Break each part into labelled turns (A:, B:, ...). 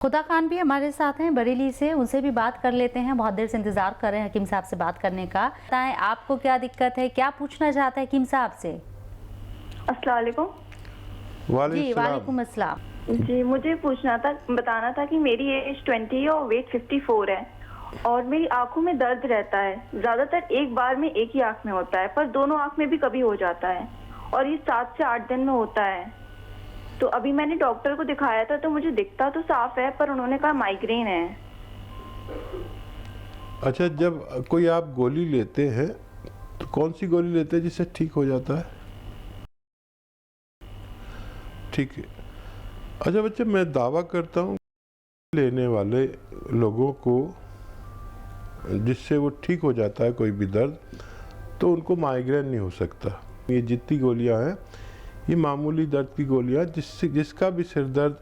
A: खुदा खान भी हमारे साथ हैं बरेली से, उनसे भी बात कर लेते हैं। बहुत देर से इंतजार कर रहे हैं हकीम साहब से बात करने का। बताएं आपको क्या दिक्कत है, क्या पूछना चाहते हैं हकीम साहब से?
B: अस्सलाम वालेकुम।
A: जी वालेकुम अस्सलाम।
B: जी मुझे पूछना था, बताना था कि मेरी एज 20 है और वेट 54 है और मेरी आंखों में दर्द रहता है। ज्यादातर एक बार में एक ही आंख में होता है, पर दोनों आंख में भी कभी हो जाता है और ये 7 से 8 दिन में होता है। तो अभी मैंने डॉक्टर को दिखाया था तो मुझे दिखता तो साफ है, पर उन्होंने कहा माइग्रेन है।
C: अच्छा, जब कोई आप गोली लेते हैं तो कौन सी गोली लेते हैं जिससे ठीक हो जाता है? ठीक है। अच्छा बच्चे, मैं दावा करता हूँ लेने वाले लोगों को जिससे वो ठीक हो जाता है कोई भी दर्द, तो उनको माइग्रेन नहीं हो सकता। ये जितनी गोलियां हैं ये मामूली दर्द की गोलियां, जिसका भी सिर दर्द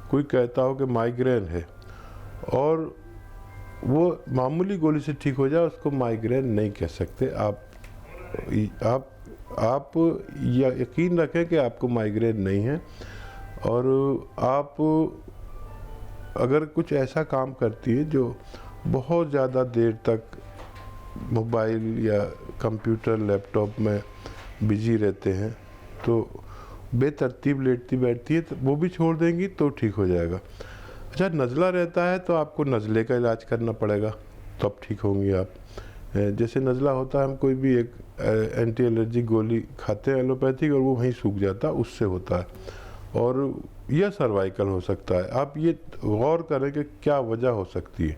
C: कोई कहता हो कि माइग्रेन है और वो मामूली गोली से ठीक हो जाए, उसको माइग्रेन नहीं कह सकते। आप यकीन रखें कि आपको माइग्रेन नहीं है। और आप अगर कुछ ऐसा काम करती है जो बहुत ज़्यादा देर तक मोबाइल या कंप्यूटर लैपटॉप में बिजी रहते हैं, तो बेतरतीब लेटती बैठती है, तो वो भी छोड़ देंगी तो ठीक हो जाएगा। अच्छा, नज़ला रहता है तो आपको नज़ले का इलाज करना पड़ेगा, तो अब ठीक होंगी आप। जैसे नज़ला होता है, हम कोई भी एक एंटी एलर्जी गोली खाते हैं एलोपैथिक और वो वहीं सूख जाता है, उससे होता है। और यह सर्वाइकल हो सकता है। आप ये गौर करें कि क्या वजह हो सकती है।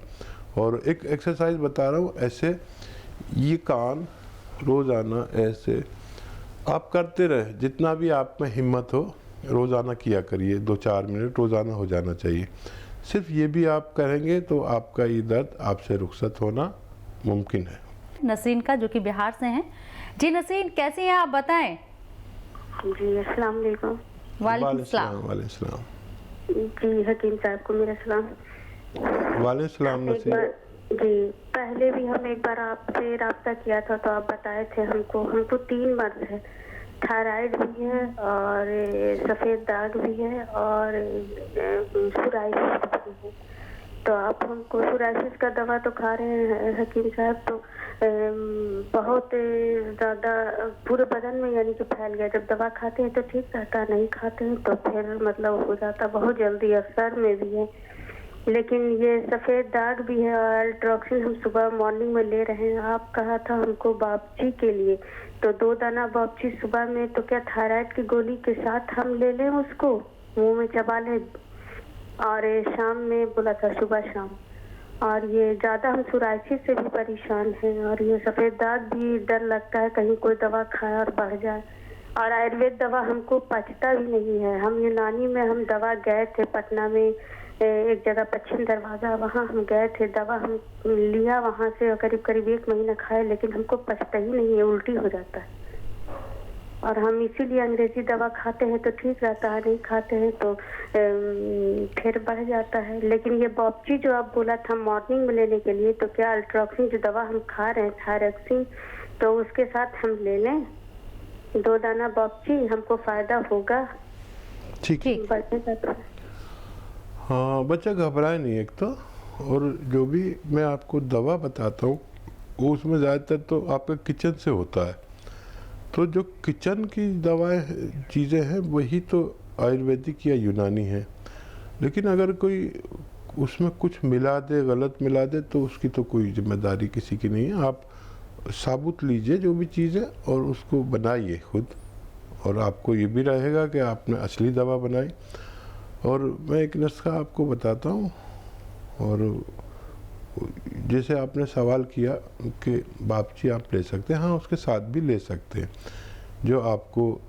C: और एक एक्सरसाइज बता रहा हूँ, ऐसे ये कान रोज़ाना ऐसे आप करते रहे, जितना भी आप में हिम्मत हो रोज़ाना किया करिए। 2-4 मिनट रोज़ाना हो जाना चाहिए। सिर्फ ये भी आप करेंगे तो आपका ये दर्द आपसे रुखसत होना मुमकिन है।
A: नसरीन का, जो कि बिहार से हैं। जी नसरीन, कैसे हैं आप, बताएं।
D: जी अस्सलाम वालेकुम।
A: वालेकुम सलाम।
C: वालेकुम सलाम।
D: जी हकीम साहब को मेरा सलाम।
C: वालेकुम सलाम।
D: जी पहले भी हम एक बार आपसे राब्ता किया था तो आप बताए थे हमको 3 मर्ज है, थायराइड भी है और सफ़ेद दाग भी है और सोराइसिस भी है। तो आप हमको सोराइसिस का दवा तो खा रहे हैं हकीम साहब, तो बहुत ज़्यादा पूरे बदन में यानी कि फैल गया। जब दवा खाते हैं तो ठीक रहता, नहीं खाते हैं तो फिर मतलब हो जाता बहुत जल्दी, और सर में भी है। लेकिन ये सफ़ेद दाग भी है और अल्ट्रोक्सिन हम सुबह मॉर्निंग में ले रहे हैं। आप कहा था हमको बापची के लिए, तो 2 दाना बापची सुबह में, तो क्या थायराइड की गोली के साथ हम ले लें उसको, मुंह में चबा लें? और शाम में बोला था सुबह शाम। और ये ज़्यादा हम सोराइसिस से भी परेशान हैं और ये सफ़ेद दाग भी डर लगता है कहीं कोई दवा खाए और बढ़ जाए। और आयुर्वेद दवा हमको पचता भी नहीं है। हम यूनानी में हम दवा गए थे पटना में, एक जगह पश्चिम दरवाज़ा, वहाँ हम गए थे, दवा हम लिया वहाँ से और करीब 1 महीना खाए, लेकिन हमको पचता ही नहीं है, उल्टी हो जाता है। और हम इसीलिए अंग्रेजी दवा खाते हैं तो ठीक रहता है, नहीं खाते हैं तो फिर बढ़ जाता है। लेकिन ये बॉपची जो आप बोला था मॉर्निंग में लेने के लिए, तो क्या अल्ट्रोक्सिन जो दवा हम खा रहे हैं थायरॉक्सिन, तो उसके साथ हम ले लें 2 दाना बॉपची, हमको फ़ायदा होगा?
C: ठीक है। हाँ, बच्चा घबराए नहीं एक तो। और जो भी मैं आपको दवा बताता हूँ वो उसमें ज़्यादातर तो आपका किचन से होता है, तो जो किचन की दवाएं चीज़ें हैं वही तो आयुर्वेदिक या यूनानी है। लेकिन अगर कोई उसमें कुछ मिला दे, गलत मिला दे, तो उसकी तो कोई जिम्मेदारी किसी की नहीं है। आप साबुत लीजिए जो भी चीज़ें और उसको बनाइए खुद, और आपको ये भी रहेगा कि आपने असली दवा बनाई। और मैं एक नुस्खा आपको बताता हूँ। और जैसे आपने सवाल किया कि बापची आप ले सकते हैं, हाँ उसके साथ भी ले सकते हैं। जो आपको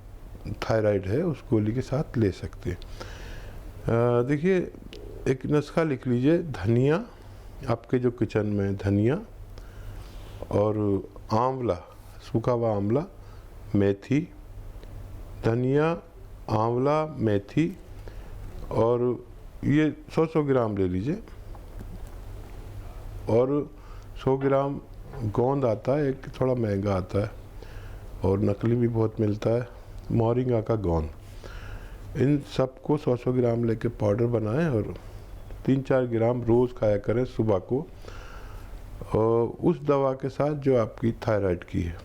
C: थायराइड है उस गोली के साथ ले सकते हैं। देखिए, एक नुस्खा लिख लीजिए। धनिया, आपके जो किचन में धनिया और आंवला, सूखा हुआ आंवला, मेथी, धनिया, आंवला, मेथी, और ये 100 ग्राम ले लीजिए। और 100 ग्राम गोंद आता है, एक थोड़ा महंगा आता है और नकली भी बहुत मिलता है, मोरिंगा का गोंद। इन सबको 100 ग्राम लेके पाउडर बनाएं और 3-4 ग्राम रोज़ खाया करें सुबह को, और उस दवा के साथ जो आपकी थायराइड की है,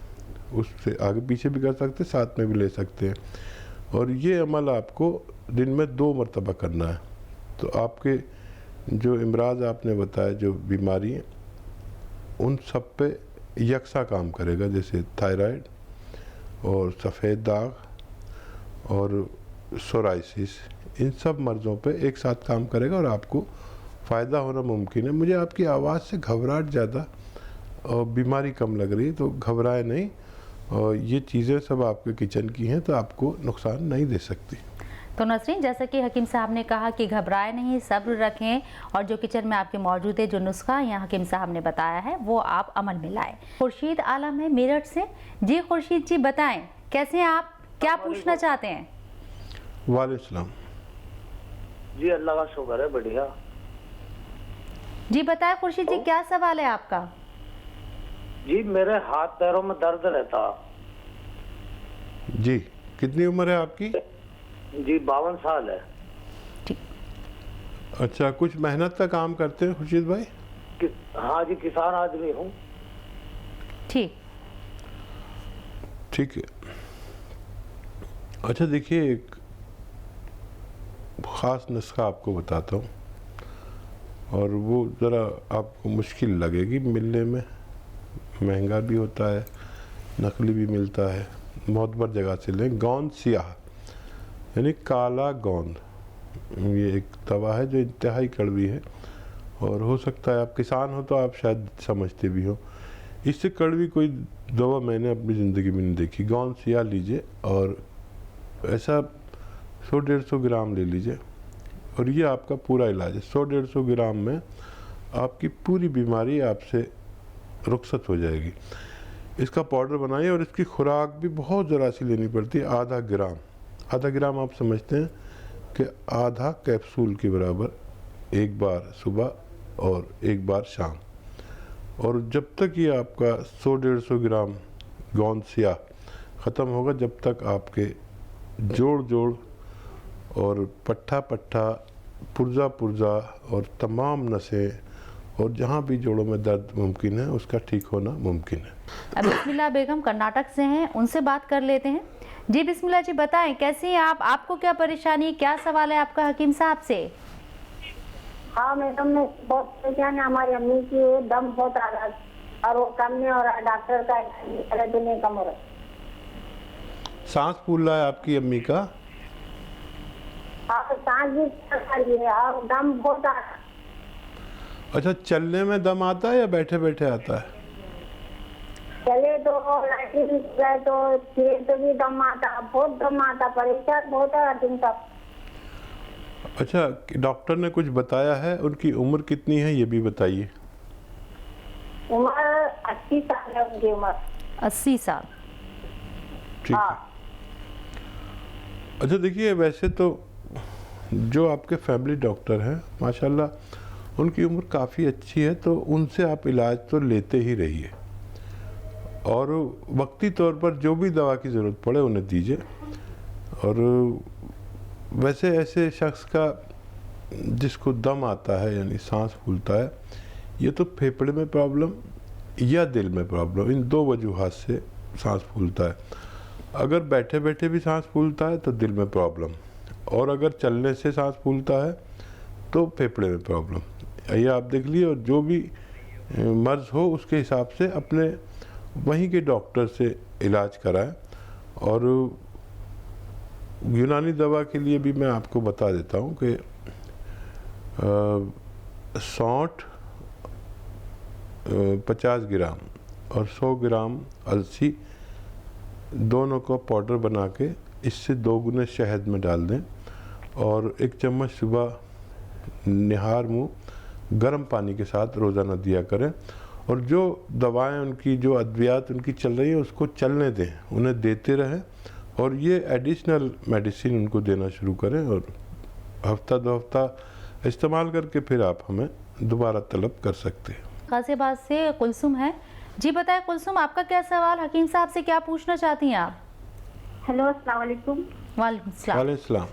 C: उससे आगे पीछे भी कर सकते हैं, साथ में भी ले सकते हैं। और ये अमल आपको दिन में 2 मरतबा करना है। तो आपके जो इमराज आपने बताया, जो बीमारी है, उन सब पे यकसा काम करेगा, जैसे थायराइड और सफ़ेद दाग और सोराइसिस, इन सब मर्ज़ों पे एक साथ काम करेगा और आपको फ़ायदा होना मुमकिन है। मुझे आपकी आवाज़ से घबराहट ज़्यादा और बीमारी कम लग रही है, तो घबराए नहीं, और ये चीज़ें सब आपके किचन की हैं, तो आपको नुकसान नहीं दे सकती।
A: तो नसरीन, जैसा कि हकीम साहब ने कहा कि घबराए नहीं, सब्र रखें, और जो किचन में आपके मौजूद है, जो नुस्खा यहाँ हकीम साहब ने बताया है, वो आप अमल में लाएं। खुर्शीद आलम है मेरठ से। जी खुर्शीद जी, बताएं कैसे हैं आप, क्या पूछना चाहते हैं?
C: वालेकुम सलाम।
E: जी अल्लाह का शुक्र है, बढ़िया।
A: जी बताएं खुर्शीद जी, क्या सवाल है आपका?
E: जी मेरे हाथ पैरों में दर्द रहता।
C: जी, कितनी उम्र है आपकी?
E: जी 52 साल है।
C: अच्छा, कुछ मेहनत का काम करते हैं खुर्शीद भाई?
E: हाँ जी, किसान आदमी हूँ।
A: ठीक
C: है। अच्छा देखिए, एक ख़ास नुस्खा आपको बताता हूँ, और वो ज़रा आपको मुश्किल लगेगी मिलने में, महंगा भी होता है, नकली भी मिलता है, मोतबर जगह से लें। गोंद सियाह यानी काला गोंद, ये एक दवा है जो इंतहाई कड़वी है, और हो सकता है आप किसान हो तो आप शायद समझते भी हो। इससे कड़वी कोई दवा मैंने अपनी ज़िंदगी में नहीं देखी। गोंद सियाह लीजिए, और ऐसा 100-150 ग्राम ले लीजिए, और ये आपका पूरा इलाज है। 100-150 ग्राम में आपकी पूरी बीमारी आपसे रुखसत हो जाएगी। इसका पाउडर बनाइए, और इसकी खुराक भी बहुत ज़रा सी लेनी पड़ती है, आधा ग्राम। आधा ग्राम आप समझते हैं कि आधा कैप्सूल के बराबर, एक बार सुबह और एक बार शाम। और जब तक ये आपका 100-150 ग्राम गोंद सियाह ख़त्म होगा, जब तक आपके जोड़ और पट्ठा पुर्जा और तमाम नसें और जहाँ भी जोड़ों में दर्द मुमकिन है, उसका ठीक होना मुमकिन है।
A: अब बिस्मिल्लाह बेगम कर्नाटक से हैं, उनसे बात कर लेते हैं। जी बिस्मिल्लाह जी, बताएं कैसी हैं आप, आपको क्या परेशानी, क्या सवाल है आपका हकीम साहब से?
D: हाँ मैडम, मैं बहुत परेशान है। हमारी अम्मी की दम बहुत आ रहा है और वो कम नहीं हो रहा, डॉक्टर का दर्द नहीं कम हो रहा।
C: सांस फूल रहा है आपकी अम्मी का?
D: हाँ, सांस भी चल है और दम बहुत आ रहा है।
C: अच्छा, चलने में दम आता है या बैठे बैठे आता है?
D: चले तो लैट्रिन गए तो फिर तो भी दम आता, बहुत दम आता, परेशान बहुत है हकीम साहब।
C: अच्छा, डॉक्टर ने कुछ बताया है? उनकी उम्र कितनी है ये भी बताइए।
D: उम्र 80 साल है उनकी उम्र।
A: 80 साल।
C: ठीक है। अच्छा देखिए, वैसे तो जो आपके फैमिली डॉक्टर हैं माशाल्लाह, उनकी उम्र काफ़ी अच्छी है, तो उनसे आप इलाज तो लेते ही रहिए, और वक्ती तौर पर जो भी दवा की ज़रूरत पड़े उन्हें दीजिए। और वैसे ऐसे शख्स का जिसको दम आता है यानी सांस फूलता है, ये तो फेफड़े में प्रॉब्लम या दिल में प्रॉब्लम, इन दो वजूहात से सांस फूलता है। अगर बैठे बैठे भी सांस फूलता है तो दिल में प्रॉब्लम, और अगर चलने से सांस फूलता है तो फेफड़े में प्रॉब्लम। ये आप देख लीजिए, और जो भी मर्ज़ हो उसके हिसाब से अपने वहीं के डॉक्टर से इलाज कराएं। और यूनानी दवा के लिए भी मैं आपको बता देता हूँ कि सौंठ 50 ग्राम और 100 ग्राम अलसी दोनों को पाउडर बना के इससे 2 गुने शहद में डाल दें, और 1 चम्मच सुबह निहार मुँह गर्म पानी के साथ रोज़ाना दिया करें। और जो दवाएं उनकी, जो अद्वियात उनकी चल रही है, उसको चलने दें, उन्हें देते रहें, और ये एडिशनल मेडिसिन उनको देना शुरू करें, और हफ्ता 2 हफ्ता इस्तेमाल करके फिर आप हमें दोबारा तलब कर सकते हैं।
A: गाजियाबाद से कुलसुम है। जी बताएं कुलसुम, आपका क्या सवाल, हकीम साहब से क्या पूछना चाहती हैं आप?
F: हेलो, अस्सलाम वालेकुम।
A: वालेकुम सलाम।
C: वालेकुम सलाम।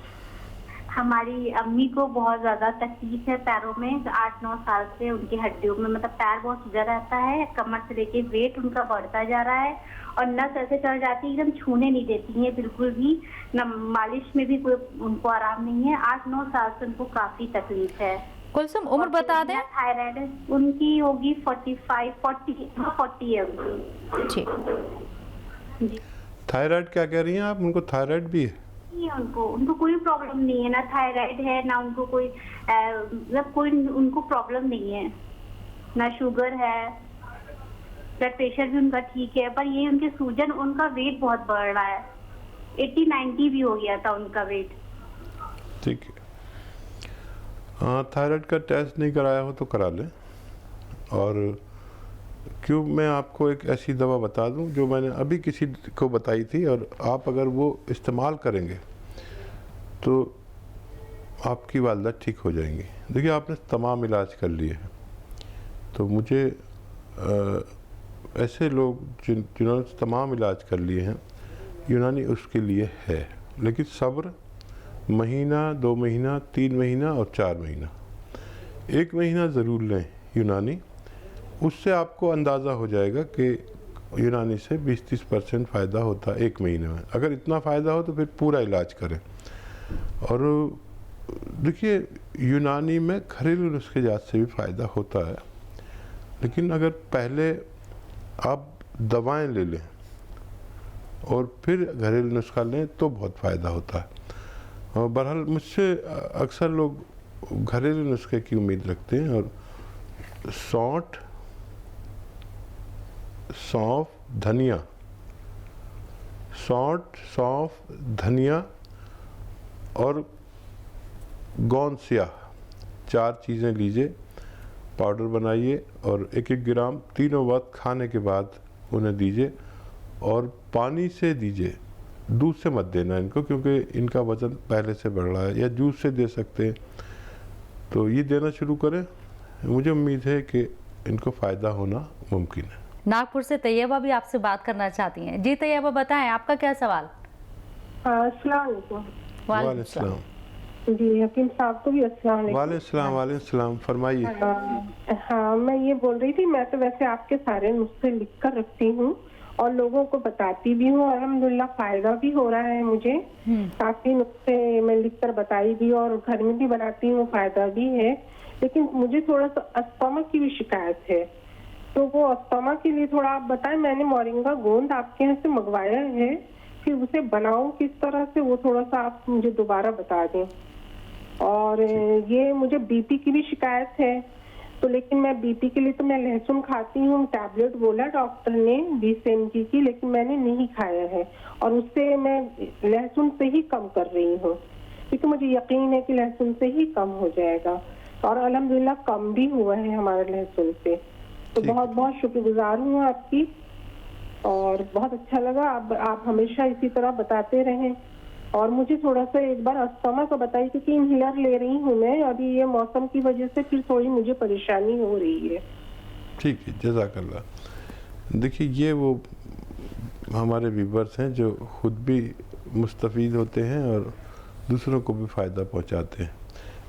F: हमारी अम्मी को बहुत ज्यादा तकलीफ है पैरों में, 8-9 साल से उनकी हड्डियों में मतलब पैर बहुत सूजा रहता है, कमर से लेके वेट उनका बढ़ता जा रहा है और नस ऐसे चढ़ जाती है एकदम छूने नहीं देती है बिल्कुल भी, न मालिश में भी कोई उनको आराम नहीं है। 8-9 साल से उनको काफी तकलीफ है।
A: कुलसुम उम्र बता दें।
F: थायराइड उनकी होगी 40 है उनकी।
A: ठीक।
C: थायराइड क्या कह रही हैं आप? उनको थायराइड भी है?
F: नहीं, उनको कोई प्रॉब्लम नहीं है, ना थायराइड है ना उनको कोई मतलब कोई उनको प्रॉब्लम नहीं है, ना शुगर है, ब्लड प्रेशर भी उनका ठीक है, पर ये उनके सूजन, उनका वेट बहुत बढ़ रहा है, 80-90 भी हो गया था उनका वेट।
C: ठीक है, हाँ थायराइड का टेस्ट नहीं कराया हो तो करा लें। और क्यों, मैं आपको एक ऐसी दवा बता दूं जो मैंने अभी किसी को बताई थी, और आप अगर वो इस्तेमाल करेंगे तो आपकी वालदा ठीक हो जाएंगी। देखिए आपने तमाम इलाज कर लिए हैं, तो मुझे ऐसे लोग जिन्होंने तमाम इलाज कर लिए हैं, यूनानी उसके लिए है, लेकिन सब्र, महीना, 2 महीना, 3 महीना और 4 महीना, 1 महीना ज़रूर लें यूनानी। उससे आपको अंदाज़ा हो जाएगा कि यूनानी से 20-30% फ़ायदा होता है 1 महीने में। अगर इतना फ़ायदा हो तो फिर पूरा इलाज करें। और देखिए यूनानी में घरेलू नुस्खे जात से भी फ़ायदा होता है, लेकिन अगर पहले आप दवाएं ले लें और फिर घरेलू नुस्खा लें तो बहुत फ़ायदा होता है। और बहरहाल मुझसे अक्सर लोग घरेलू नुस्खे की उम्मीद रखते हैं, और सौंफ, धनिया, सौंफ, धनिया और गोंद स्याह, 4 चीज़ें लीजिए, पाउडर बनाइए और 1-1 ग्राम तीनों वक्त खाने के बाद उन्हें दीजिए, और पानी से दीजिए, दूध से मत देना इनको, क्योंकि इनका वज़न पहले से बढ़ रहा है, या जूस से दे सकते हैं। तो ये देना शुरू करें, मुझे उम्मीद है कि इनको फ़ायदा होना मुमकिन है।
A: नागपुर से तैयबा भी आपसे बात करना चाहती हैं। जी तैयबा बताएं, आपका क्या सवाल?
G: अस्सलाम वालेकुम।
C: वालेकुम सलाम।
G: जी हकीम साहब को भी अस्सलाम वालेकुम।
C: वालेकुम सलाम, फरमाइए।
G: हाँ मैं ये बोल रही थी, मैं तो वैसे आपके सारे नुस्खे लिख कर रखती हूँ और लोगों को बताती भी हूँ, अल्हम्दुलिल्लाह फायदा भी हो रहा है मुझे। काफी नुस्खे मैं लिख कर बताई भी और घर में भी बनाती हूँ, फायदा भी है। लेकिन मुझे थोड़ा सा अस्थमा की भी शिकायत है, तो वो अस्थमा के लिए थोड़ा आप बताएं। मैंने मोरिंगा गोंद आपके यहाँ से मंगवाया है, फिर उसे बनाऊं किस तरह से, वो थोड़ा सा आप मुझे दोबारा बता दें। और ये मुझे बीपी की भी शिकायत है, तो लेकिन मैं बीपी के लिए तो मैं लहसुन खाती हूँ, टैबलेट बोला डॉक्टर ने 20 mg की, लेकिन मैंने नहीं खाया है और उससे मैं लहसुन से ही कम कर रही हूँ, क्योंकि मुझे यकीन है कि लहसुन से ही कम हो जाएगा, और अल्हम्दुलिल्लाह कम भी हुआ है हमारे लहसुन से। तो बहुत बहुत शुक्रगुजार हूँ आपकी, और बहुत अच्छा लगा। आप हमेशा इसी तरह बताते रहें। और मुझे थोड़ा सा एक बार अस्थमा का बताइए, क्योंकि इनहेलर ले रही हूँ मैं अभी, ये मौसम की वजह से फिर थोड़ी मुझे परेशानी हो रही है।
C: ठीक है, जज़ाकल्लाह। देखिए ये वो हमारे व्यूअर्स हैं जो खुद भी मुस्तफ़ीद होते हैं और दूसरों को भी फ़ायदा पहुंचाते हैं।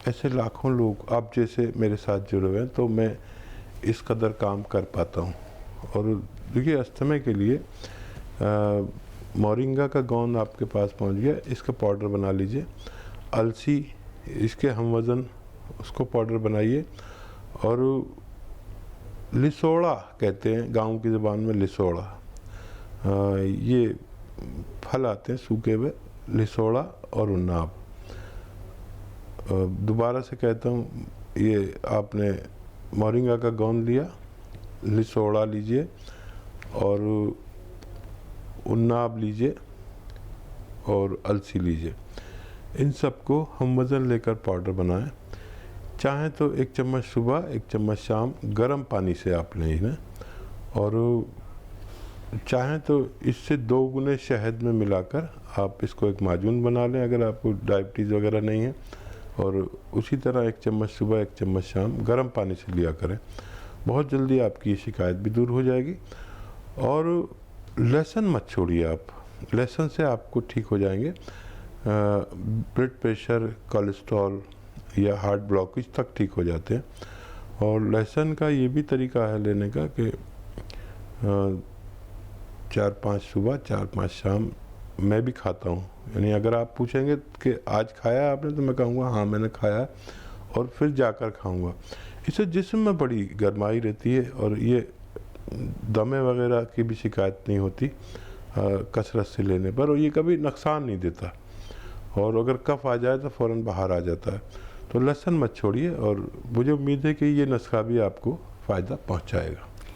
C: ऐसे लाखों लोग आप जैसे मेरे साथ जुड़े हुए हैं, तो मैं इस कदर काम कर पाता हूँ। और देखिए अस्थमा के लिए मोरिंगा का गोंद आपके पास पहुँच गया, इसका पाउडर बना लीजिए। अलसी, इसके हम वज़न, उसको पाउडर बनाइए। और लिसोड़ा कहते हैं गांव की ज़बान में, लिसोड़ा, ये फल आते हैं सूखे हुए, लिसोड़ा और उन्नाब। दोबारा से कहता हूँ, ये आपने मोरिंगा का गोंद लिया, लिसोड़ा लीजिए और उन्नाब लीजिए और अलसी लीजिए। इन सबको हम वज़न लेकर पाउडर बनाएं। चाहें तो 1 चम्मच सुबह, 1 चम्मच शाम गर्म पानी से आप लें इन्हें, और चाहें तो इससे 2 गुने शहद में मिलाकर आप इसको एक माजून बना लें, अगर आपको डायबिटीज़ वगैरह नहीं है। और उसी तरह 1 चम्मच सुबह, 1 चम्मच शाम गर्म पानी से लिया करें। बहुत जल्दी आपकी ये शिकायत भी दूर हो जाएगी। और लहसुन मत छोड़िए आप, लहसुन से आपको ठीक हो जाएंगे। ब्लड प्रेशर, कोलेस्ट्रॉल या हार्ट ब्लॉकेज तक ठीक हो जाते हैं। और लहसुन का ये भी तरीका है लेने का कि 4-5 सुबह 4-5 शाम मैं भी खाता हूँ। यानी अगर आप पूछेंगे कि आज खाया आपने, तो मैं कहूँगा हाँ मैंने खाया, और फिर जाकर खाऊँगा। इससे जिस्म में बड़ी गर्माई रहती है और ये दमे वगैरह की भी शिकायत नहीं होती कसरत से लेने पर, और ये कभी नुकसान नहीं देता। और अगर कफ आ जाए तो फ़ौरन बाहर आ जाता है। तो लहसुन मत छोड़िए, और मुझे उम्मीद है कि ये नुस्खा भी आपको फ़ायदा पहुंचाएगा।